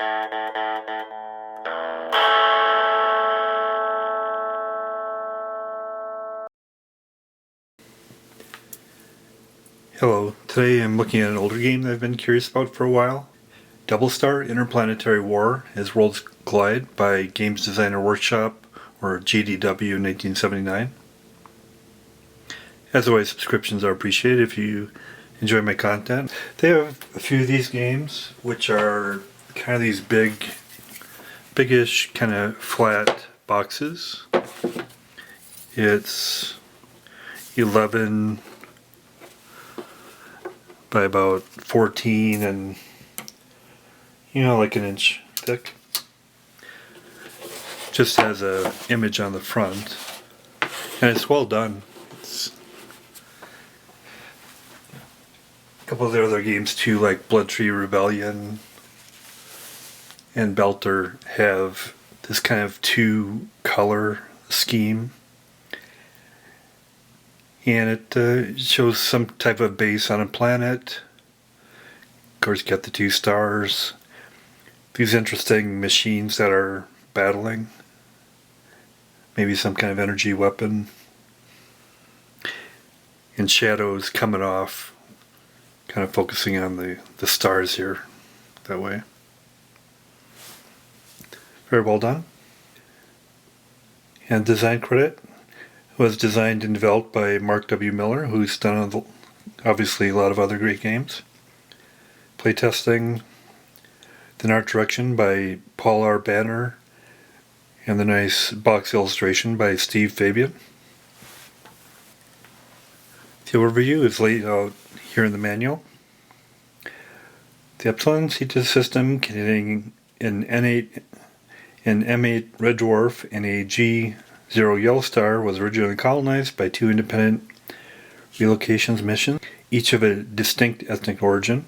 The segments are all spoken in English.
Hello, today I'm looking at an older game that I've been curious about for a while. Double Star Interplanetary War as Worlds Collide by Games Designer Workshop, or GDW, 1979. As always, subscriptions are appreciated if you enjoy my content. They have a few of these games, which are kind of these biggish, kind of flat boxes. It's 11 by about 14 and like an inch thick. Just has a image on the front, and it's well done. A couple of the other games too, like Blood Tree Rebellion and Belter, have this kind of two color scheme, and it shows some type of base on a planet. Of course, you got the two stars, these interesting machines that are battling, maybe some kind of energy weapon, and shadows coming off, kind of focusing on the stars here, that way. Very well done. And design credit was designed and developed by Mark W. Miller, who's done obviously a lot of other great games. Playtesting, then art direction by Paul R. Banner, and the nice box illustration by Steve Fabian. The overview is laid out here in the manual. The Epsilon Cetus system, containing an M8 red dwarf and a G0 yellow star, was originally colonized by two independent relocations missions, each of a distinct ethnic origin.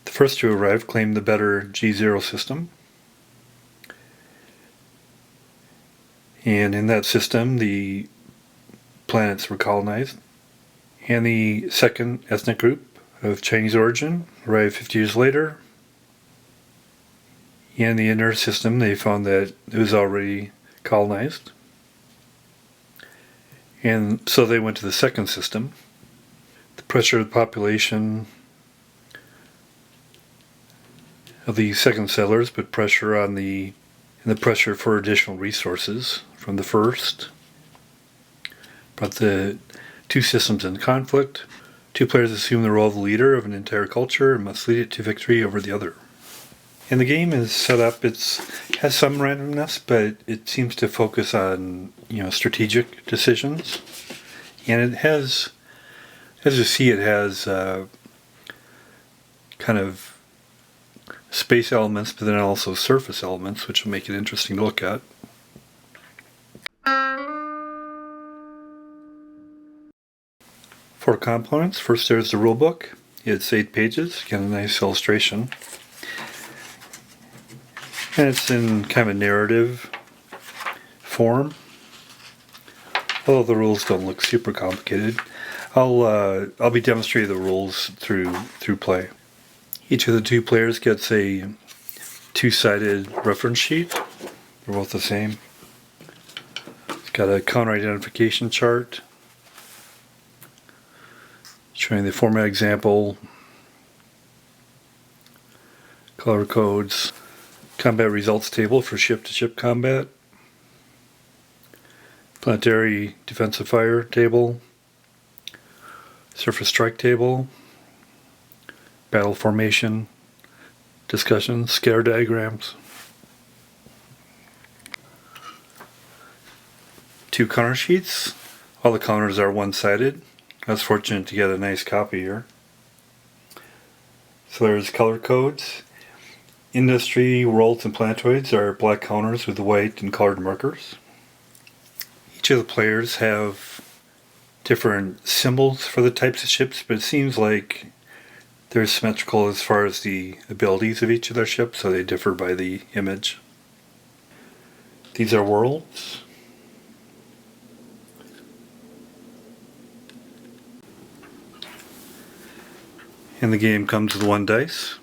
The first to arrive claimed the better G0 system, and in that system the planets were colonized. And the second ethnic group, of Chinese origin, arrived 50 years later. In the inner system they found that it was already colonized, and so they went to the second system. The pressure of the population of the second settlers put pressure on the pressure for additional resources from the first brought the two systems in conflict. Two players assume the role of the leader of an entire culture and must lead it to victory over the other. And the game is set up, it has some randomness, but it seems to focus on strategic decisions. And it has, as you see, it has kind of space elements, but then also surface elements, which will make it interesting to look at. For components, first there's the rulebook. It's 8 pages, again a nice illustration. And it's in kind of a narrative form, although the rules don't look super complicated. I'll be demonstrating the rules through play. Each of the two players gets a two-sided reference sheet. They're both the same. It's got a counter identification chart showing the format example, color codes, combat results table for ship-to-ship combat, planetary defensive fire table, surface strike table, battle formation, discussion, scatter diagrams. Two counter sheets. All the counters are one-sided. I was fortunate to get a nice copy here. So there's color codes. Industry, worlds, and planetoids are black counters with white and colored markers. Each of the players have different symbols for the types of ships, but it seems like they're symmetrical as far as the abilities of each of their ships, so they differ by the image. These are worlds. And the game comes with 1 dice.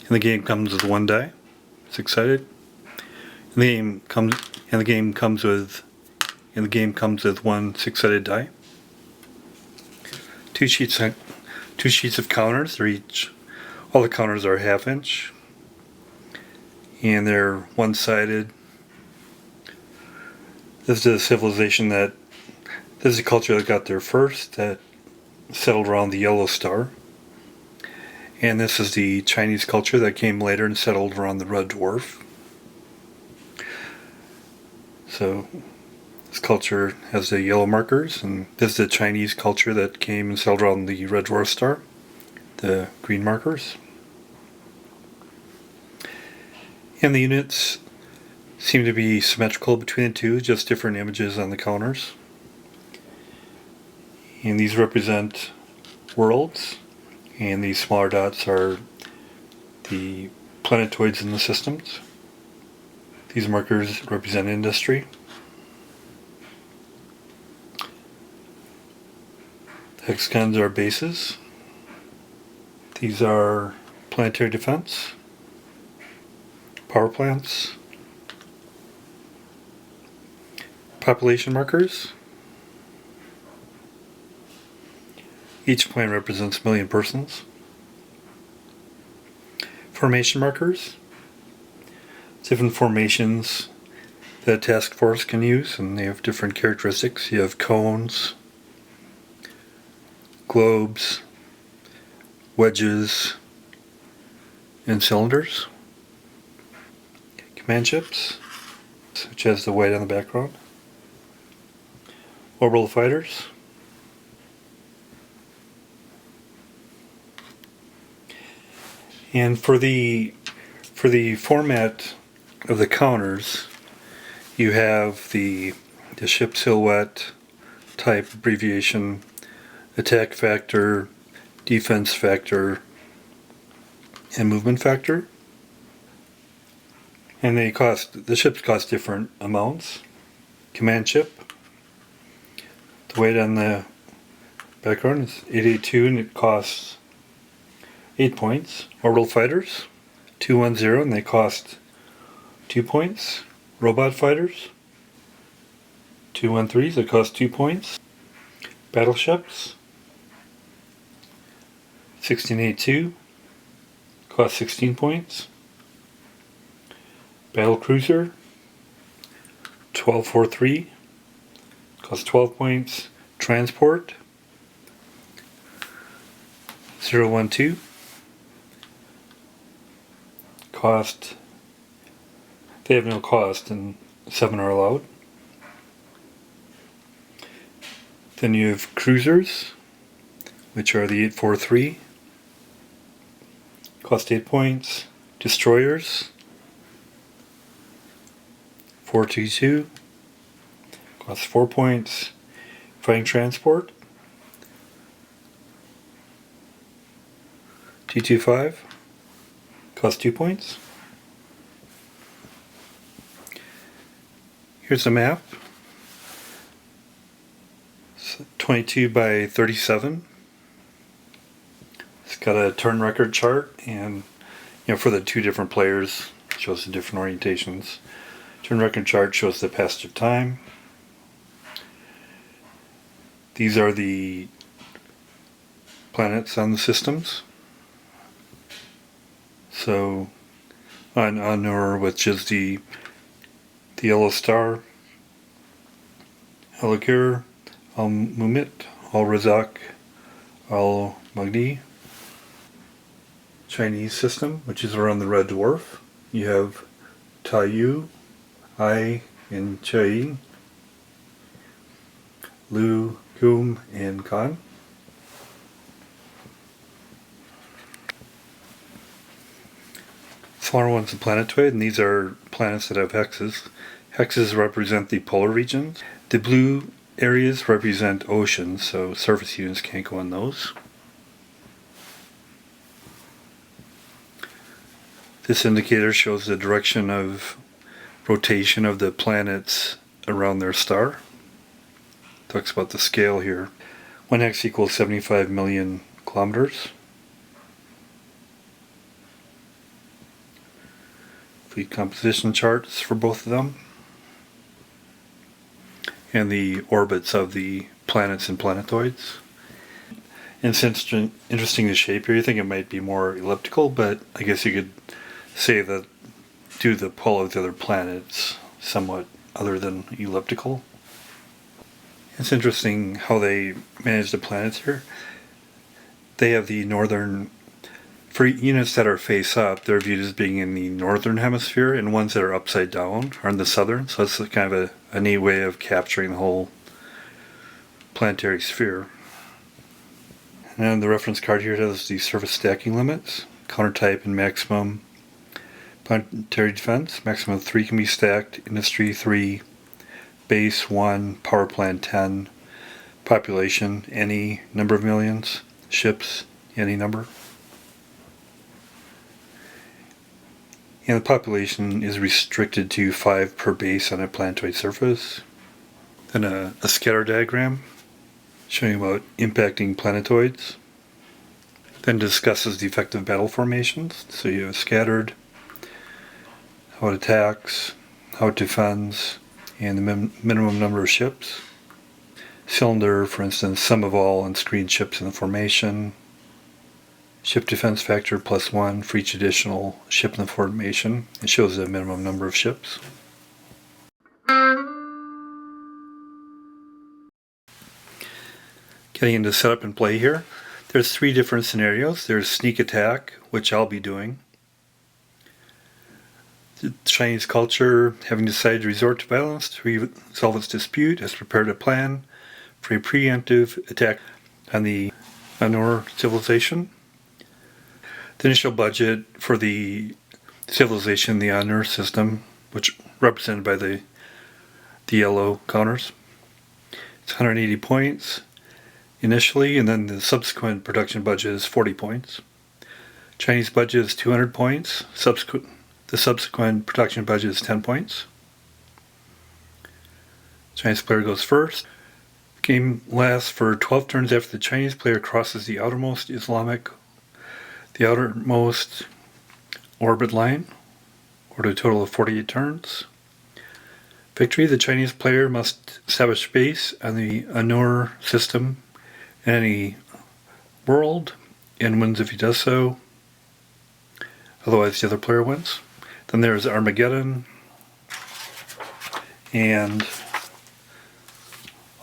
And the game comes with 1 die. 6-sided. And the game comes with 1 6-sided die. 2 sheets of counters. All the counters are 1/2 inch. And they're 1-sided. This is a culture that got there first, that settled around the yellow star. And this is the Chinese culture that came later and settled around the red dwarf. So this culture has the yellow markers, and this is the Chinese culture that came and settled around the red dwarf star, the green markers. And the units seem to be symmetrical between the two, just different images on the counters. And these represent worlds, and these smaller dots are the planetoids in the systems. These markers represent industry. The hexagons are bases. These are planetary defense, power plants, population markers. Each planet represents 1 million persons. Formation markers. Different formations that a task force can use, and they have different characteristics. You have cones, globes, wedges, and cylinders. Command ships, such as the white on the background. Orbital fighters. And for the format of the counters, you have the ship silhouette type abbreviation, attack factor, defense factor, and movement factor. And the ships cost different amounts. Command ship, the weight on the background is 882, and it costs 8 points. Orbital fighters, 210, and they cost 2 points. Robot fighters, 213s, they cost 2 points. Battleships, 1682, cost 16 points. Battle cruiser, 1243, costs 12 points. Transport, 012, cost, they have no cost, and 7 are allowed. Then you have cruisers, which are the 843, cost 8 points. Destroyers, 422, costs 4 points. Fighting transport, 225, costs 2 points. Here's a map. It's 22 by 37. It's got a turn record chart, and for the 2 different players, it shows the different orientations. Turn record chart shows the passage of time. These are the planets on the systems. So on Nur, which is the yellow star, Al-Agur, Al-Mumit, Al-Razak, Al-Magni. Chinese system, which is around the red dwarf. You have Taiyu, Ai, and Chai, Lu, Kum, and Khan. Smaller one's a planetoid, and these are planets that have hexes. Hexes represent the polar regions. The blue areas represent oceans, so surface units can't go on those. This indicator shows the direction of rotation of the planets around their star. Talks about the scale here. 1 equals 75 million kilometers. the composition charts for both of them, and the orbits of the planets and planetoids. And it's interesting the shape here. You think it might be more elliptical, but I guess you could say that due to the pull of the other planets, somewhat other than elliptical. It's interesting how they manage the planets here. They have the northern, for units that are face up, they're viewed as being in the northern hemisphere, and ones that are upside down are in the southern. So it's kind of a neat way of capturing the whole planetary sphere. And the reference card here has the surface stacking limits, counter type and maximum planetary defense. Maximum 3 can be stacked, industry 3, base 1, power plant 10, population any number of millions, ships any number. And the population is restricted to 5 per base on a planetoid surface. Then a scatter diagram showing about impacting planetoids. Then discusses the effective battle formations. So you have scattered, how it attacks, how it defends, and the minimum number of ships. Cylinder, for instance, sum of all unscreened ships in the formation. Ship defense factor +1 for each additional ship in the formation. It shows the minimum number of ships. Getting into setup and play here, there's 3 different scenarios. There's sneak attack, which I'll be doing. The Chinese culture, having decided to resort to violence to resolve its dispute, has prepared a plan for a preemptive attack on the Anur civilization. The initial budget for the civilization, the Anur system, which represented by the yellow counters, it's 180 points initially, and then the subsequent production budget is 40 points. Chinese budget is 200 points. The subsequent production budget is 10 points. Chinese player goes first. Game lasts for 12 turns after the Chinese player crosses the outermost orbit line, or to a total of 48 turns. Victory: the Chinese player must establish base on the Anur system in any world, and wins if he does so. Otherwise, the other player wins. Then there's Armageddon, and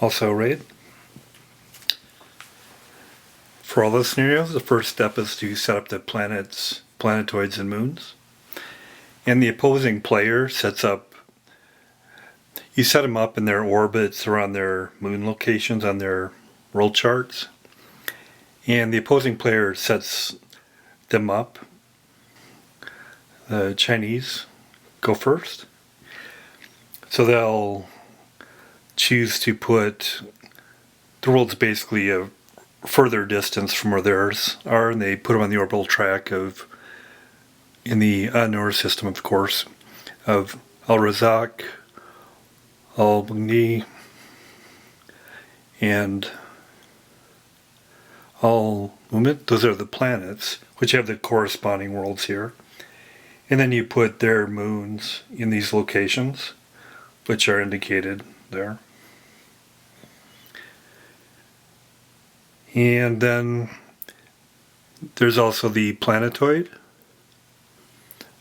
also Raid. For all those scenarios, the first step is to set up the planets, planetoids, and moons. And the opposing player sets up, you set them up in their orbits around their moon locations on their world charts. And the opposing player sets them up. The Chinese go first. So they'll choose to put, the world's basically a further distance from where theirs are, and they put them on the orbital track of, in the Anur system, of course, of Al-Razak, Al-Bugni, and Al-Mumit. Those are the planets, which have the corresponding worlds here. And then you put their moons in these locations, which are indicated there. And then there's also the planetoid,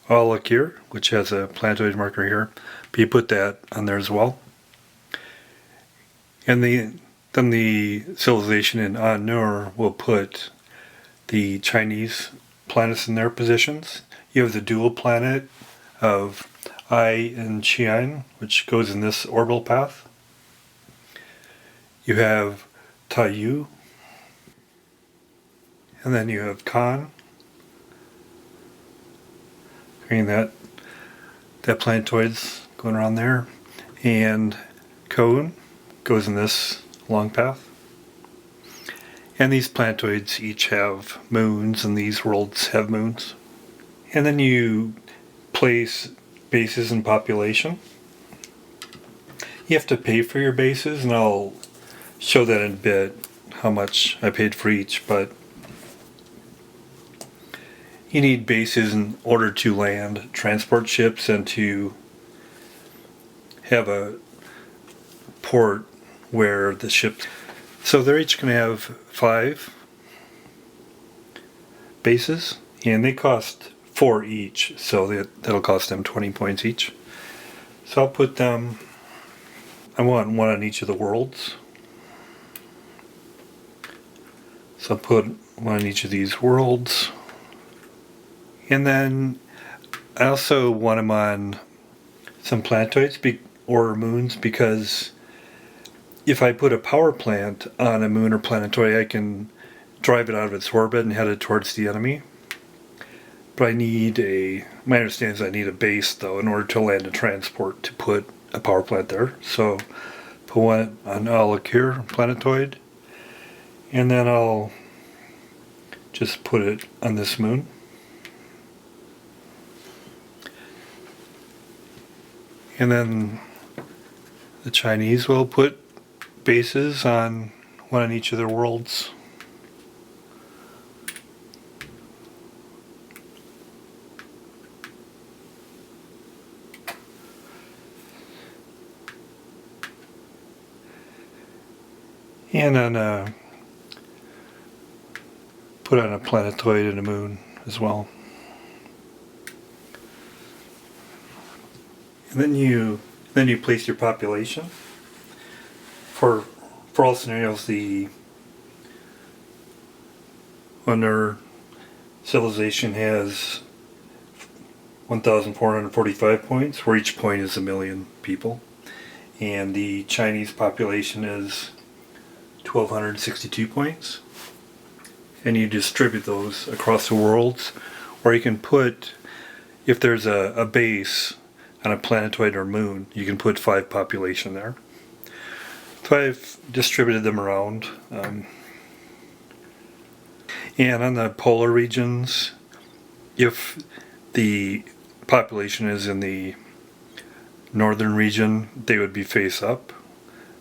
Al-Akir, which has a planetoid marker here. But you put that on there as well. And then the civilization in Anur will put the Chinese planets in their positions. You have the dual planet of Ai and Qian, which goes in this orbital path. You have Taiyu, and then you have Khan, carrying that planetoid's going around there, and Koun goes in this long path. And these planetoids each have moons, and these worlds have moons. And then you place bases in population. You have to pay for your bases, and I'll show that in a bit, how much I paid for each, but You need bases in order to land transport ships and to have a port where the ships. So they're each going to have 5 bases, and they cost 4 each, so that'll cost them 20 points each. So I'll put them. I want one on each of the worlds. So I'll put one on each of these worlds. And then I also want them on some planetoids or moons, because if I put a power plant on a moon or planetoid, I can drive it out of its orbit and head it towards the enemy. But my understanding is I need a base, though, in order to land a transport to put a power plant there. So put one on Alakir planetoid, and then I'll just put it on this moon. And then the Chinese will put bases on one on each of their worlds. And then put on a planetoid and a moon as well. And then you place your population. For all scenarios, when their civilization has 1,445 points, where each point is 1,000,000 people, and the Chinese population is 1,262 points, and you distribute those across the worlds, or you can put, if there's a base on a planetoid or moon, you can put 5 population there. So I've distributed them around. And on the polar regions, if the population is in the northern region, they would be face up.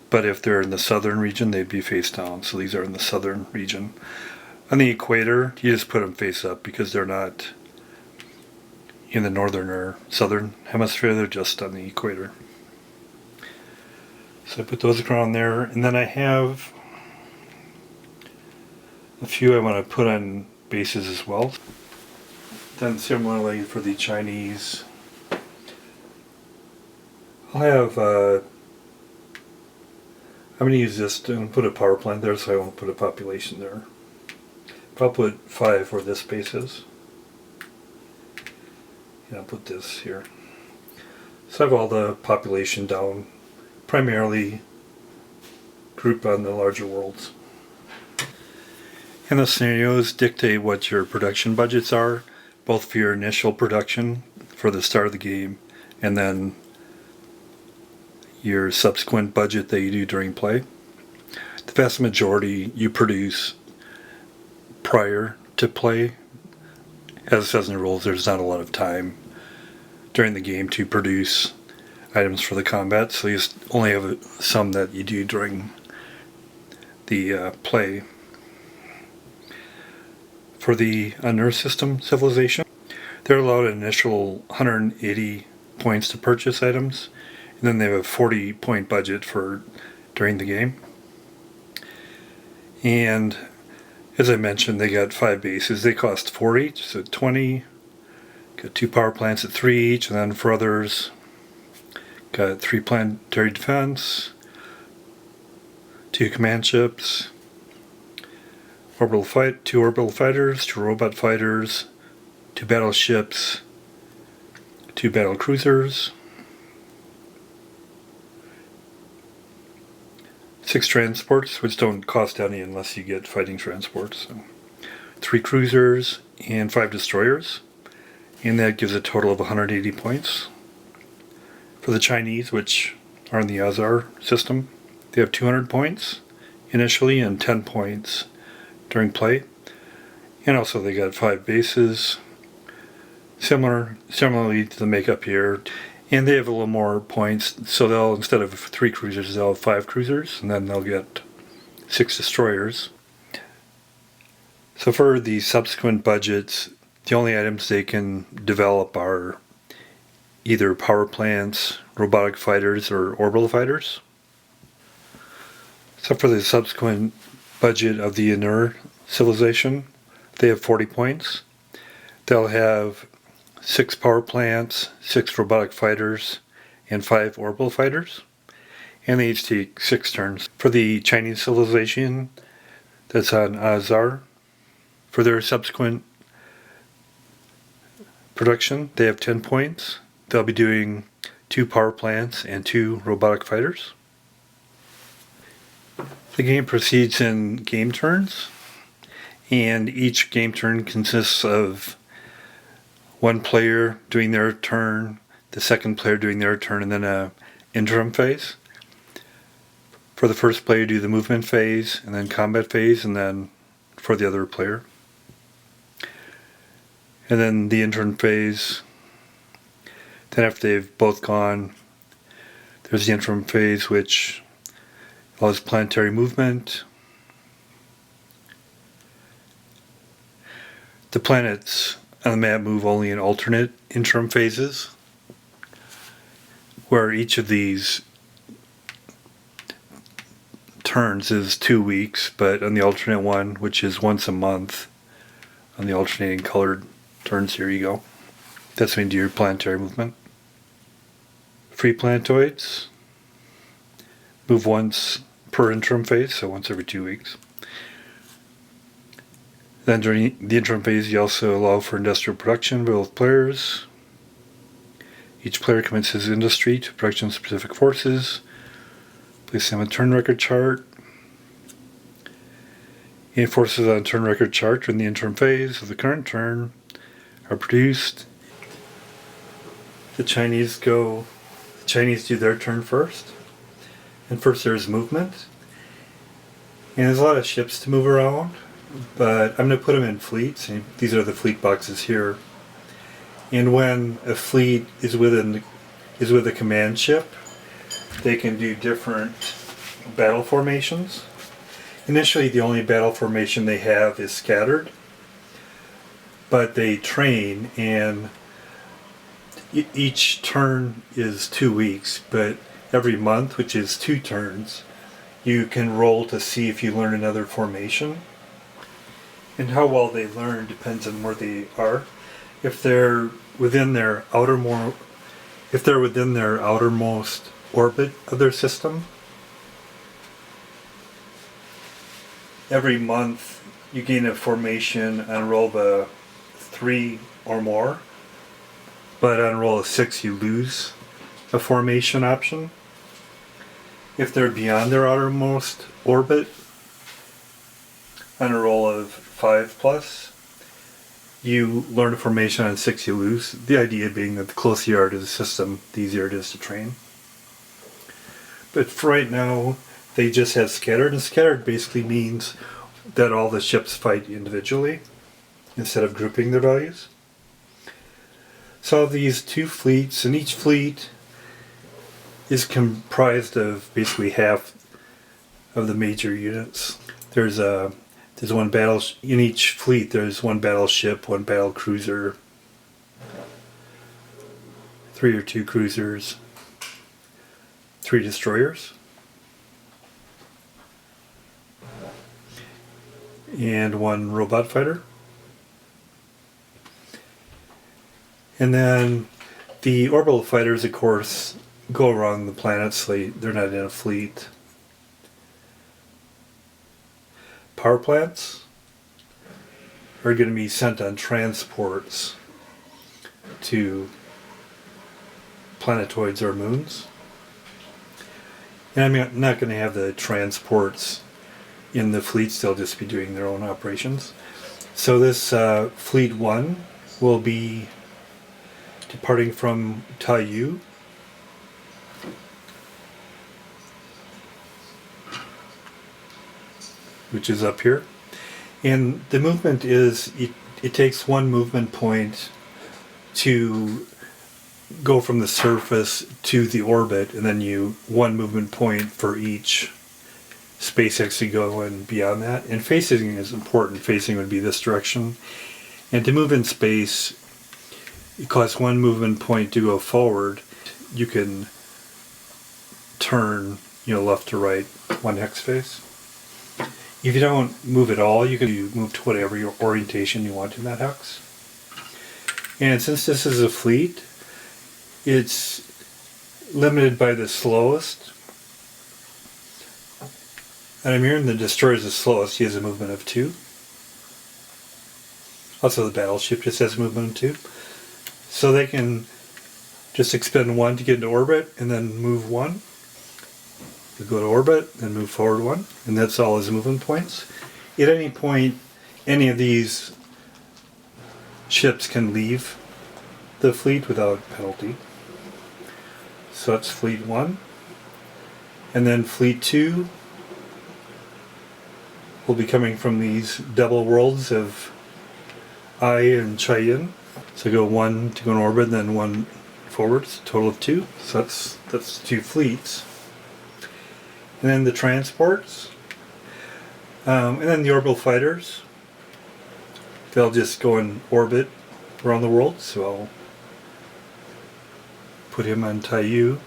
But if they're in the southern region, they'd be face down. So these are in the southern region. On the equator, you just put them face up because they're not in the northern or southern hemisphere, they're just on the equator. So I put those around there, and then I have a few I want to put on bases as well. Then similarly for the Chinese, I'll have, I'm going to use this to put a power plant there, so I won't put a population there. But I'll put 5 where this base is. And I'll put this here. So I have all the population down, primarily grouped on the larger worlds. And the scenarios dictate what your production budgets are, both for your initial production for the start of the game, and then your subsequent budget that you do during play. The vast majority you produce prior to play. As it says in the rules, there's not a lot of time during the game to produce items for the combat, so you just only have some that you do during the play. For the Unearth System civilization, they're allowed an initial 180 points to purchase items, and then they have a 40 point budget for during the game. And as I mentioned, they got 5 bases. They cost 4 each, so 20. Got 2 power plants at 3 each, and then for others, got 3 planetary defense, 2 command ships, 2 orbital fighters, 2 robot fighters, 2 battleships, 2 battle cruisers, 6 transports, which don't cost any unless you get fighting transports. So 3 cruisers and 5 destroyers, and that gives a total of 180 points. For the Chinese, which are in the Azar system, they have 200 points initially and 10 points during play. And also they got 5 bases, similarly to the makeup here. And they have a little more points, so they'll, instead of 3 cruisers, they'll have 5 cruisers, and then they'll get 6 destroyers. So for the subsequent budgets, The only items they can develop are either power plants, robotic fighters, or orbital fighters. So for the subsequent budget of the inner civilization, they have 40 points. They'll have 6 power plants, 6 robotic fighters, and 5 orbital fighters. And they each take 6 turns. For the Chinese civilization, that's on Azar. For their subsequent production, they have 10 points. They'll be doing 2 power plants and 2 robotic fighters. The game proceeds in game turns, and each game turn consists of one player doing their turn, the second player doing their turn, and then an interim phase. For the first player, do the movement phase, and then combat phase, and then for the other player. And then the interim phase. Then after they've both gone, there's the interim phase, which allows planetary movement. The planets on the map move only in alternate interim phases, where each of these turns is 2 weeks, but on the alternate one, which is once a month, on the alternating colored turns, here you go. That's when you do your planetary movement. Free planetoids move once per interim phase, so once every 2 weeks. Then during the interim phase, you also allow for industrial production by both players. Each player commits his industry to production of specific forces. Place them on a turn record chart. Any forces on a turn record chart during the interim phase of the current turn are produced. The Chinese do their turn first. And first there's movement. And there's a lot of ships to move around, but I'm going to put them in fleets. And these are the fleet boxes here. And when a fleet is with a command ship, they can do different battle formations. Initially, the only battle formation they have is scattered, but they train, and each turn is 2 weeks, but every month, which is 2 turns, you can roll to see if you learn another formation. And how well they learn depends on where they are. If they're within their outermost orbit of their system, every month you gain a formation on a roll of a 3 or more, but on a roll of 6 you lose a formation option. If they're beyond their outermost orbit, on a roll of 5 plus, you learn a formation, on 6 you lose. The idea being that the closer you are to the system, the easier it is to train. But for right now, they just have scattered, and scattered basically means that all the ships fight individually instead of grouping their values. So these 2 fleets, and each fleet is comprised of basically half of the major units. There's one battle in each fleet. There's 1 battleship, 1 battle cruiser, 3 or 2 cruisers, 3 destroyers, and 1 robot fighter. And then the orbital fighters, of course, go around the planets. They're not in a fleet. Power plants are going to be sent on transports to planetoids or moons. And I'm not going to have the transports in the fleets. They'll just be doing their own operations. So this Fleet 1 will be departing from Taiyu. Which is up here. And the movement is, it takes 1 movement point to go from the surface to the orbit, and then 1 movement point for each SpaceX to go and beyond that. And facing is important. Facing would be this direction. And to move in space, it costs one movement point to go forward. You can turn, left to right, one hex space. If you don't move at all, you can move to whatever your orientation you want in that hex. And since this is a fleet, it's limited by the slowest. And I'm hearing the destroyer is the slowest. He has a movement of 2. Also, the battleship just has a movement of 2. So they can just expend 1 to get into orbit, and then move 1. You go to orbit, then move forward 1, and that's all his movement points. At any point, any of these ships can leave the fleet without penalty. So that's Fleet 1. And then Fleet 2 will be coming from these double worlds of I and Cheyenne. So go 1 to go in orbit, then 1 forwards, total of 2. So that's 2 fleets. And then the transports. And then the orbital fighters. They'll just go in orbit around the world. So I'll put him on Taiyu.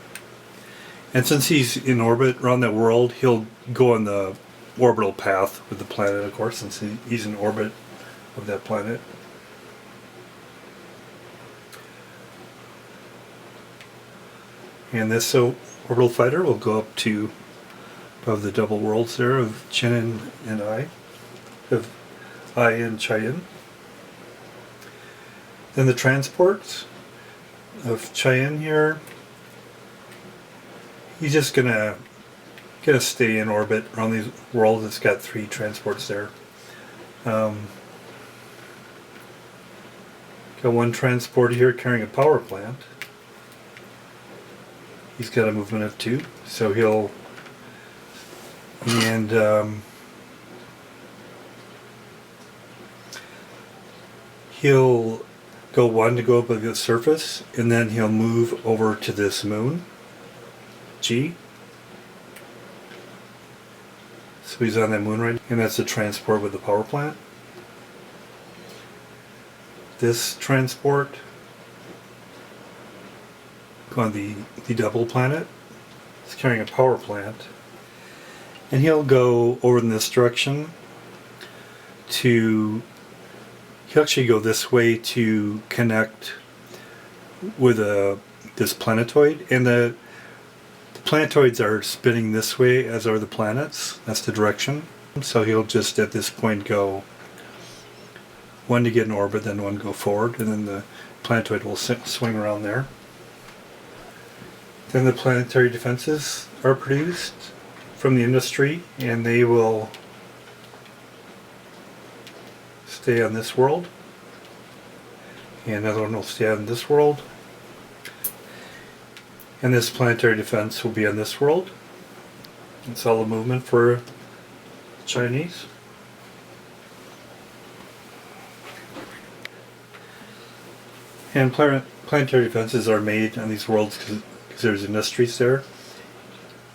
And since he's in orbit around that world, he'll go on the orbital path with the planet, of course, since he's in orbit of that planet. And this orbital fighter will go up to above the double worlds there of Chen and I, of I and Cheyenne. Then the transports of Cheyenne here, he's just gonna stay in orbit around these worlds. It's got 3 transports there. Got 1 transport here carrying a power plant. He's got a movement of 2, so he'll go 1 to go up the surface, and then he'll move over to this moon, G. So he's on that moon right now, and that's the transport with the power plant. This transport, go on the double planet. It's carrying a power plant. And he'll go over in this direction he'll actually go this way to connect with this planetoid. And the planetoids are spinning this way, as are the planets. That's the direction. So he'll just at this point go 1 to get in orbit, then 1 go forward, and then the planetoid will swing around there. Then the planetary defenses are produced from the industry, and they will stay on this world. And another one will stay on this world. And this planetary defense will be on this world. That's all the movement for the Chinese. And planetary defenses are made on these worlds because there's industries there.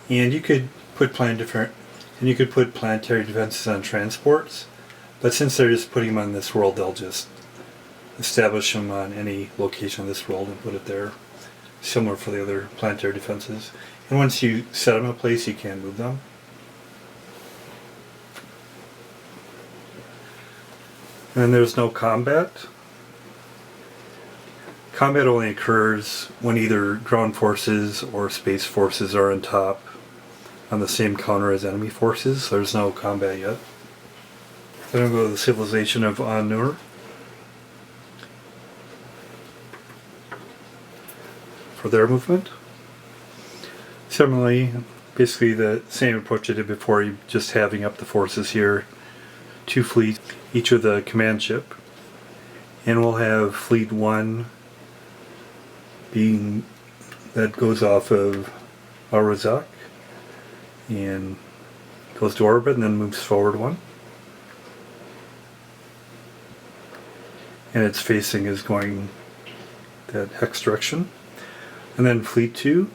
And you could put planetary defenses on transports, but since they're just putting them on this world, they'll just establish them on any location on this world and put it there. Similar for the other planetary defenses. And once you set them in a place, you can move them. And then there's no combat. Combat only occurs when either ground forces or space forces are on top on the same counter as enemy forces. So there's no combat yet. Then we'll go to the civilization of An-Nur. For their movement. Similarly, basically the same approach I did before, just having up the forces here. 2 fleets, each with a command ship. And we'll have Fleet 1 being that goes off of Arazak and goes to orbit and then moves forward 1. And its facing is going that hex direction. And then Fleet 2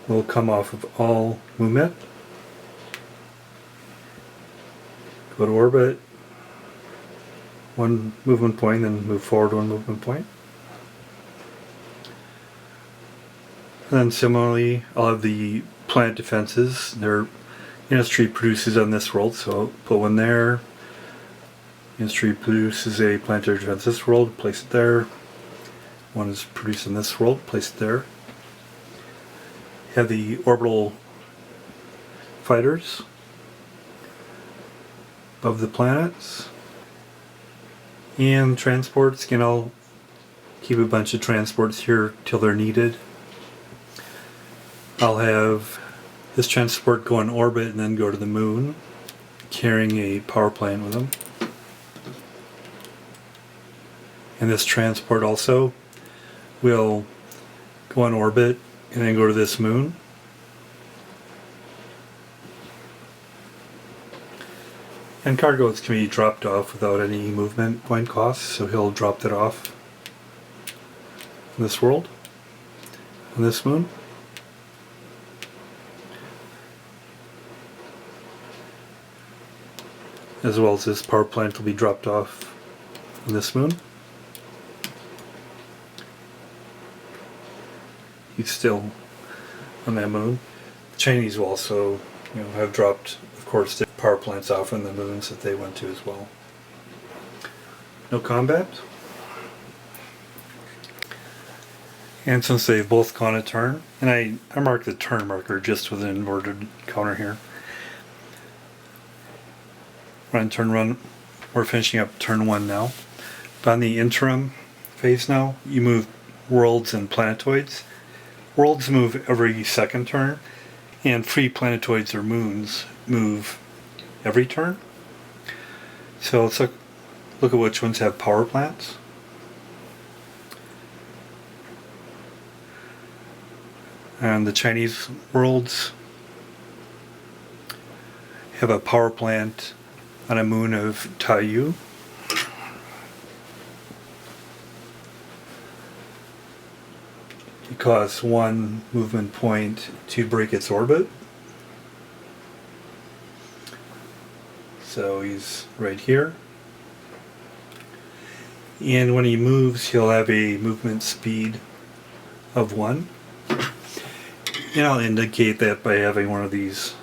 will come off of all movement go to orbit, one movement point, then move forward one movement point. And then similarly, I'll have the planet defenses. Their industry produces on this world, so I'll put one there. Industry produces a planetary defense this world, place it there. One is produced in this world, place it there. Have the orbital fighters above the planets. And transports, again, I'll keep a bunch of transports here till they're needed. I'll have this transport go in orbit and then go to the moon, carrying a power plant with them. And this transport also will go on orbit and then go to this moon. And cargoes can be dropped off without any movement point costs, so he'll drop that off in this world, on this moon. As well as this power plant will be dropped off on this moon. He's still on that moon. The Chinese will also, have dropped, of course, their power plants off on the moons that they went to as well. No combat. And since they've both gone a turn, and I marked the turn marker just with an inverted counter here. Run turn one. We're finishing up turn one now. But on the interim phase now, you move worlds and planetoids. Worlds move every second turn, and free planetoids or moons move every turn. So let's look at which ones have power plants. And the Chinese worlds have a power plant on a moon of Taiyu. It costs one movement point to break its orbit. So he's right here. And when he moves, he'll have a movement speed of 1. And I'll indicate that by having one of these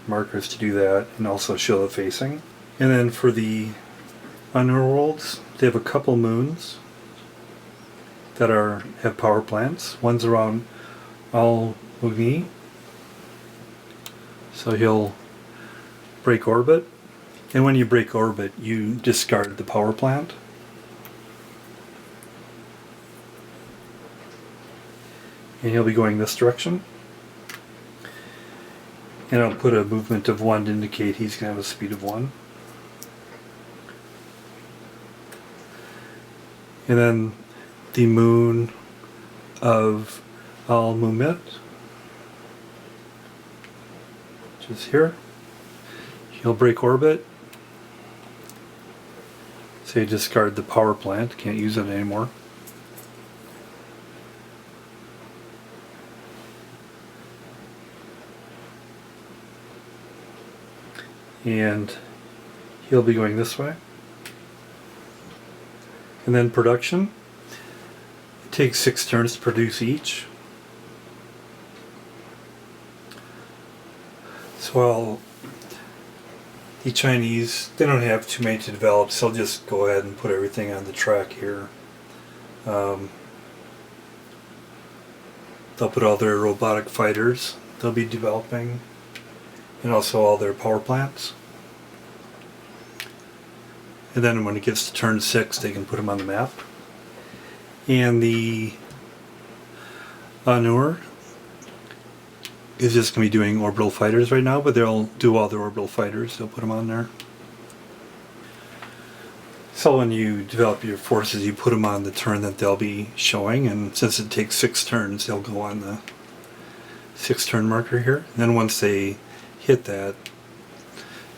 markers to do that, and also show the facing. And then for the underworlds, they have a couple moons that have power plants. One's around Al-Mugni, so he'll break orbit. And when you break orbit, you discard the power plant. And he'll be going this direction. And I'll put a movement of 1 to indicate he's going to have a speed of 1. And then the moon of Al-Mumit, which is here. He'll break orbit. Say discard the power plant, can't use it anymore. And he'll be going this way. And then production. It takes 6 turns to produce each. So the Chinese, they don't have too many to develop, so they'll just go ahead and put everything on the track here. They'll put all their robotic fighters they'll be developing, and also all their power plants. And then when it gets to turn 6, they can put them on the map. And the Anur is just going to be doing orbital fighters right now, but they'll do all their orbital fighters. They'll put them on there. So when you develop your forces, you put them on the turn that they'll be showing, and since it takes 6 turns, they'll go on the 6 turn marker here. And then once they hit that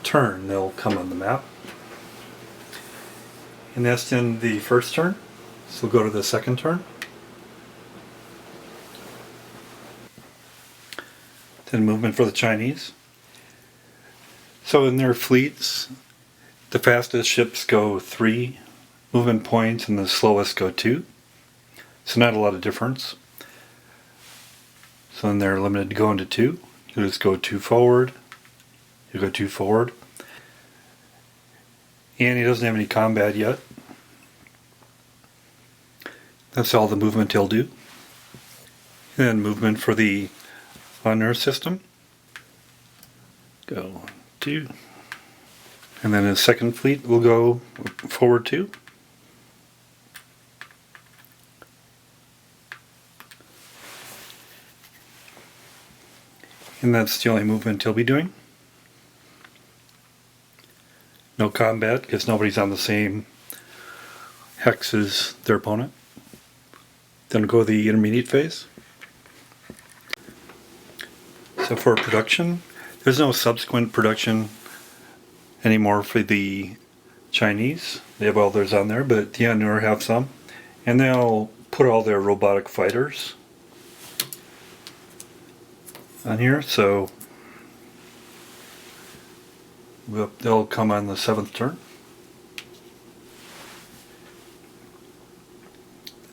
turn, they'll come on the map. And that's in the first turn, so we'll go to the second turn. Then movement for the Chinese. So in their fleets, The fastest ships go 3 movement points and the slowest go 2. So not a lot of difference. So then they're limited to going to 2. You just go 2 forward. You go 2 forward. And he doesn't have any combat yet. That's all the movement he'll do. And then movement for the on-Earth system. Go 2. And then his second fleet will go forward 2. And that's the only movement he'll be doing. No combat, because nobody's on the same hex as their opponent. Then go the intermediate phase. So for production, there's no subsequent production anymore for the Chinese. They have all theirs on there, but the Anur have some. And they'll put all their robotic fighters on here, so they'll come on the 7th turn.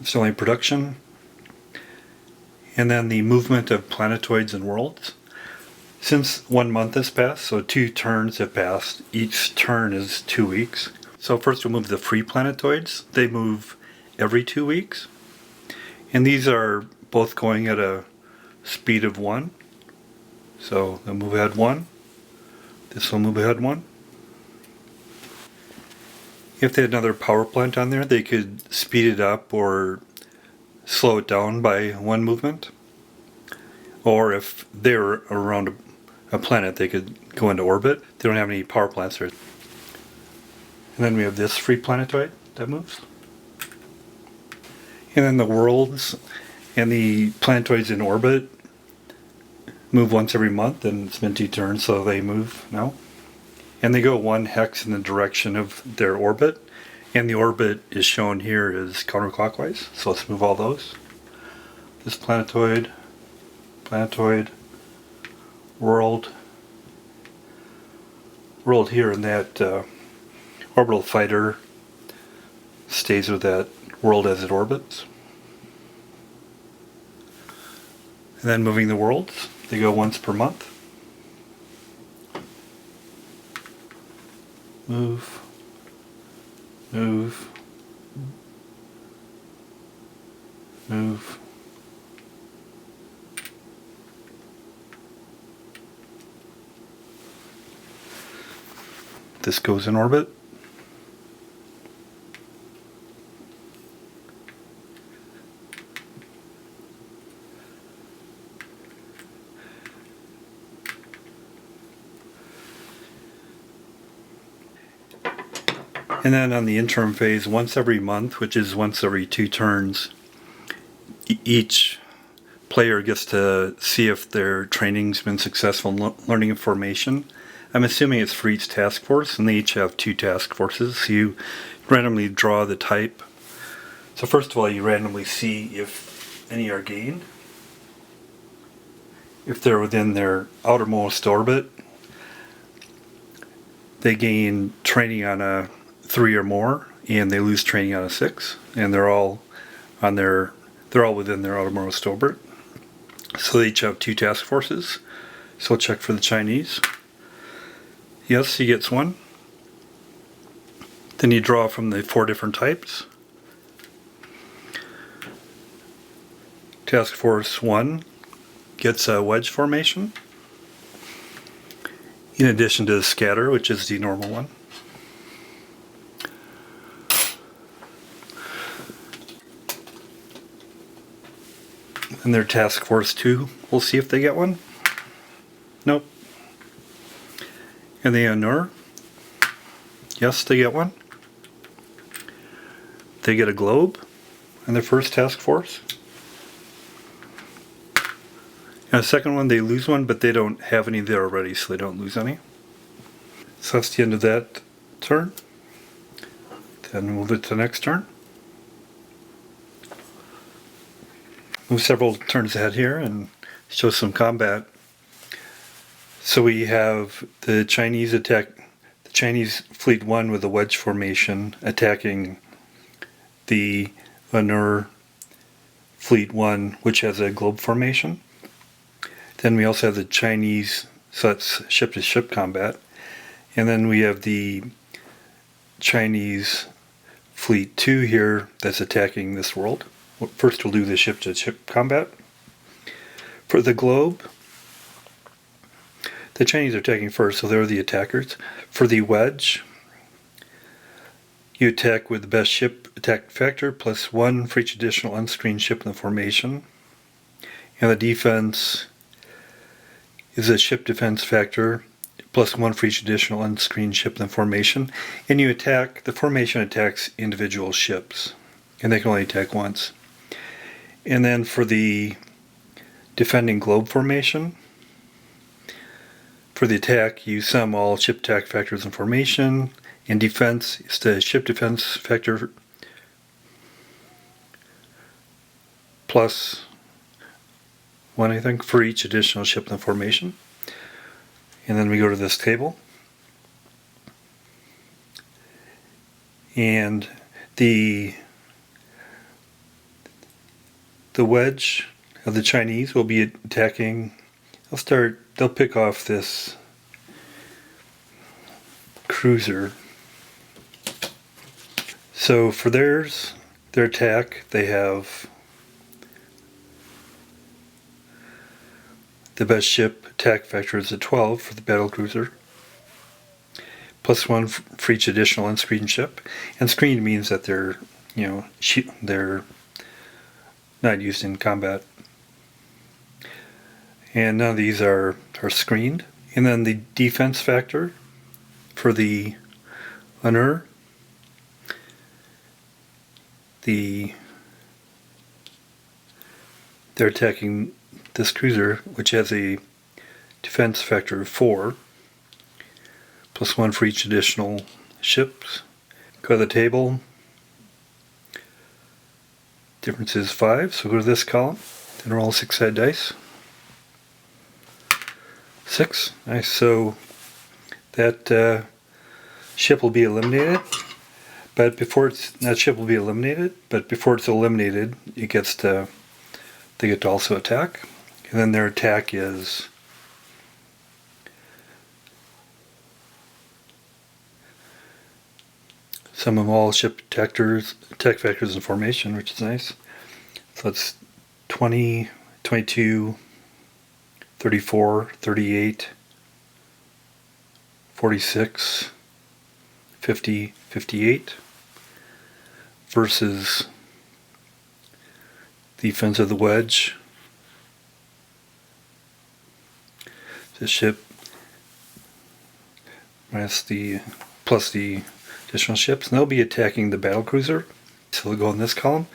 It's only production. And then the movement of planetoids and worlds. Since 1 month has passed, so 2 turns have passed. Each turn is 2 weeks. So first we'll move the free planetoids. They move every 2 weeks. And these are both going at a speed of 1. So they'll move ahead 1. This will move ahead 1. If they had another power plant on there, they could speed it up or slow it down by 1 movement. Or if they're around a planet, they could go into orbit. They don't have any power plants there. And then we have this free planetoid that moves. And then the worlds and the planetoids in orbit move once every month, and it's been 2 turns, so they move now. And they go 1 hex in the direction of their orbit, and the orbit is shown here as counterclockwise. So let's move all those. This planetoid, world here, and that orbital fighter stays with that world as it orbits. And then moving the worlds, they go once per month. Move, move, move. This goes in orbit. And then on the interim phase, once every month, which is once every 2 turns, each player gets to see if their training's been successful in learning information. I'm assuming it's for each task force, and they each have 2 task forces. So you randomly draw the type. So first of all, you randomly see if any are gained. If they're within their outermost orbit, they gain training on a 3 or more, and they lose training on a 6, and they're all within their outermost orbit. So they each have 2 task forces. So we'll check for the Chinese. Yes, he gets 1. Then you draw from the 4 different types. Task Force 1 gets a wedge formation, in addition to the scatter, which is the normal one. And their Task Force 2, we'll see if they get 1. Nope. And the Anur, yes, they get 1. They get a globe in their first task force. And the second one, they lose 1, but they don't have any there already, so they don't lose any. So that's the end of that turn. Then move it to the next turn. Move several turns ahead here and show some combat. So we have the Chinese attack Chinese Fleet 1 with a wedge formation attacking the Anur Fleet 1, which has a globe formation. Then we also have the Chinese, so that's ship-to-ship combat. And then we have the Chinese Fleet 2 here that's attacking this world. First we'll do the ship-to-ship combat. For the globe, the Chinese are attacking first, so they're the attackers. For the wedge, you attack with the best ship attack factor, +1 for each additional unscreened ship in the formation. And the defense is a ship defense factor, +1 for each additional unscreened ship in the formation. And you attack, the formation attacks individual ships, and they can only attack once. And then for the defending globe formation, for the attack, you sum all ship attack factors in formation. In defense, it's the ship defense factor +1, I think, for each additional ship in the formation. And then we go to this table. And the wedge of the Chinese will be attacking. They'll pick off this cruiser. So for their attack, they have the best ship attack factor is a 12 for the battle cruiser, +1 for each additional unscreened ship. And screened means that they're not used in combat. And none of these are screened. And then the defense factor for the Anur, they're attacking this cruiser, which has a defense factor of 4, +1 for each additional ships. Go to the table. Difference is 5, so go to this column. Then roll 6-sided dice. 6. Nice. So that ship will be eliminated. But before that ship will be eliminated, but before it's eliminated, they get to also attack. And then their attack is sum of all ship attack factors in formation, which is nice. So it's 20, 22, 34, 38, 46, 50, 58 versus the defense of the wedge. The ship plus the additional ships, and they'll be attacking the battle cruiser. So they'll go in this column.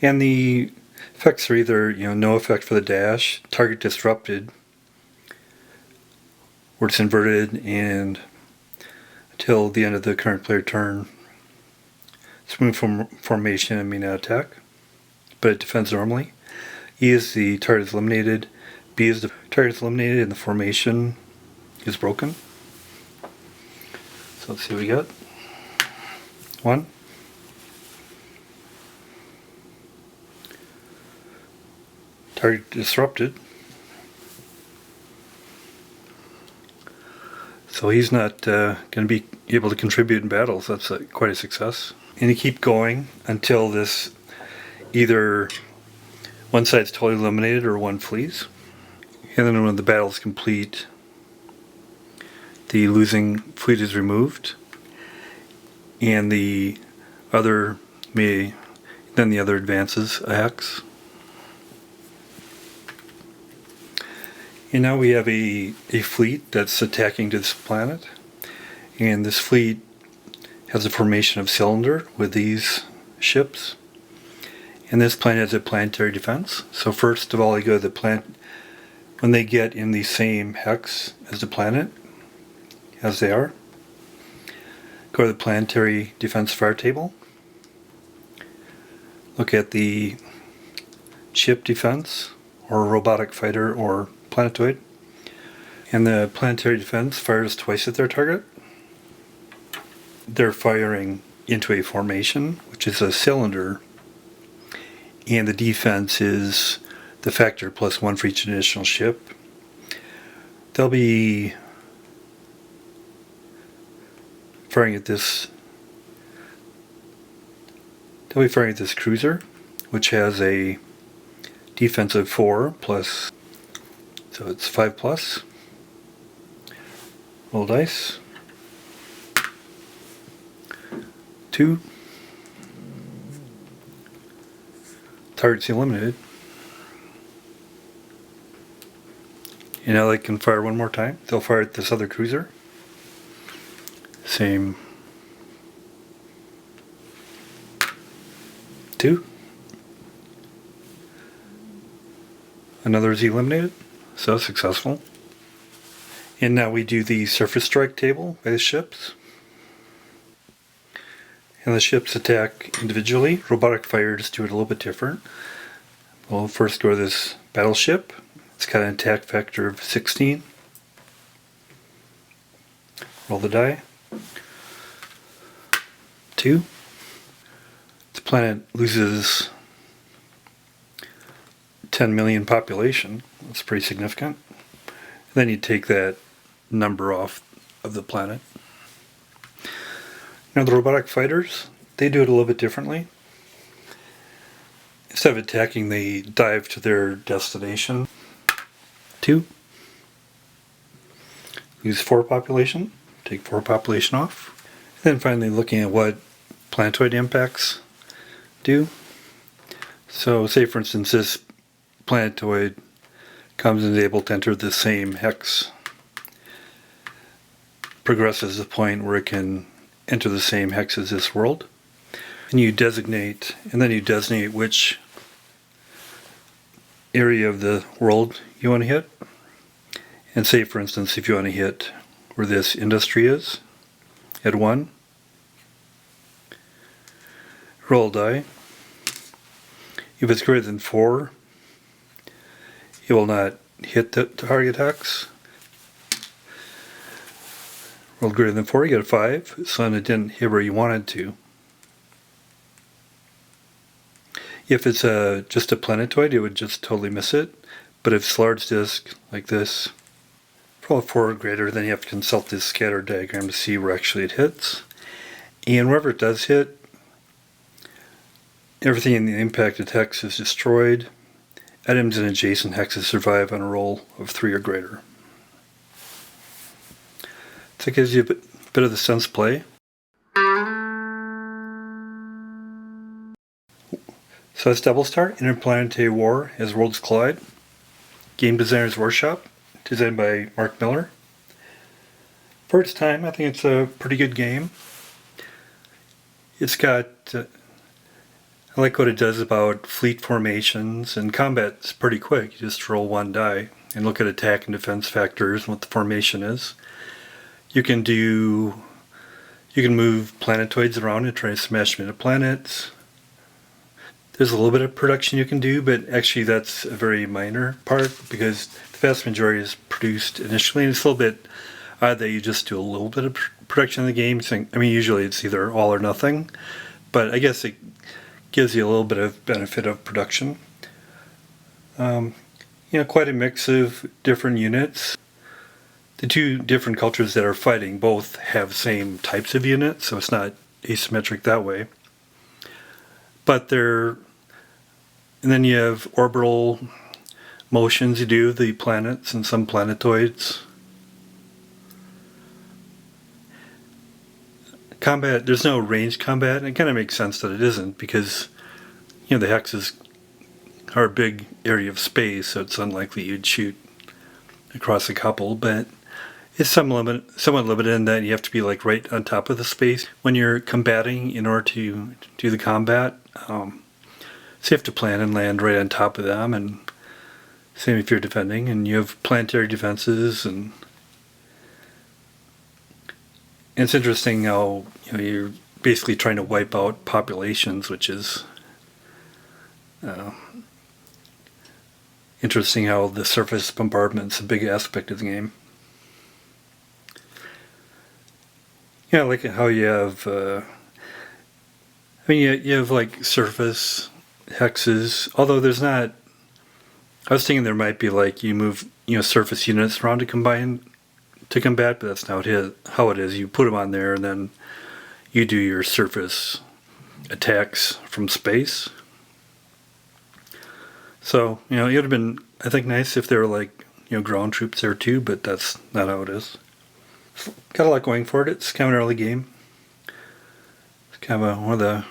And the effects are either no effect for the dash, target disrupted, where it's inverted, and until the end of the current player turn, smooth formation and may not attack, but it defends normally. E is the target is eliminated. B is the target is eliminated and the formation is broken. So let's see what we got. 1. Target disrupted. So he's not going to be able to contribute in battles. That's quite a success. And you keep going until this either one side's totally eliminated or one flees. And then when the battle is complete, the losing fleet is removed, and the other advances a hex. And now we have a fleet that's attacking to this planet, and this fleet has a formation of cylinder with these ships, and this planet has a planetary defense. So first of all, they go to the planet. When they get in the same hex as the planet, as they are, go to the planetary defense fire table, look at the ship defense, or robotic fighter, or planetoid, and the planetary defense fires twice at their target. they're firing into a formation, which is a cylinder, and the defense is the factor +1 for each additional ship. They'll be firing at this. They'll be firing at this cruiser, which has a defense of 4 plus, so it's 5 plus. Roll dice. 2. Target's eliminated. And now they can fire one more time. They'll fire at this other cruiser. Same. 2. Another is eliminated. So successful. And now we do the surface strike table by the ships. And the ships attack individually. Robotic fighters do it a little bit different. We'll first go to this battleship. It's got an attack factor of 16. Roll the die. 2. The planet loses 10 million population. That's pretty significant. And then you take that number off of the planet. Now the robotic fighters, they do it a little bit differently. Instead of attacking, they dive to their destination. 2. Lose 4 population. Take 4 population off. And then finally looking at what planetoid impacts do. So say for instance this planetoid comes and is able to enter the same hex. Progresses to the point where it can enter the same hex as this world. And you designate, which area of the world you want to hit. And say for instance if you want to hit where this industry is at 1. Roll a die. If it's greater than 4, it will not hit the target hex. Roll greater than 4, you get a 5, so then it didn't hit where you wanted to. If it's just a planetoid, it would just totally miss it. But if it's a large disk like this, roll a 4 or greater, then you have to consult this scatter diagram to see where actually it hits. And wherever it does hit, everything in the impacted hex is destroyed. Items in adjacent hexes survive on a roll of 3 or greater. So it gives you a bit of the sense play. So that's Double Star, Interplanetary War as Worlds Collide. Game Designer's Workshop, designed by Mark Miller. For its time, I think it's a pretty good game. It's got, I like what it does about fleet formations, and combat's pretty quick. You just roll 1 die and look at attack and defense factors and what the formation is. You can move planetoids around and try to smash them into planets. There's a little bit of production you can do, but actually that's a very minor part because the vast majority is produced initially, and it's a little bit odd that you just do a little bit of production in the game. I mean, usually it's either all or nothing, but I guess it gives you a little bit of benefit of production. Quite a mix of different units. The 2 different cultures that are fighting both have same types of units, so it's not asymmetric that way. But and then you have orbital motions you do, the planets and some planetoids. Combat, there's no ranged combat, and it kind of makes sense that it isn't because, the hexes are a big area of space, so it's unlikely you'd shoot across a couple, but it's somewhat limited in that you have to be like right on top of the space when you're combating in order to do the combat. So you have to plan and land right on top of them, and same if you're defending, and you have planetary defenses, and it's interesting how you're basically trying to wipe out populations, which is interesting how the surface bombardment's a big aspect of the game. Yeah, like how you have, you have like surface hexes, although there's not, I was thinking there might be like you move, surface units around to combat, but that's not how it is. You put them on there and then you do your surface attacks from space. So, it would have been, I think, nice if there were like, ground troops there too, but that's not how it is. Got a lot going for it. It's kind of an early game. It's kind of one of the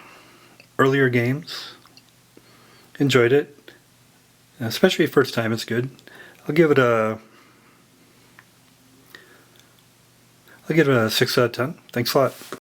earlier games. Enjoyed it. Especially first time, it's good. I'll give it a 6 out of 10. Thanks a lot.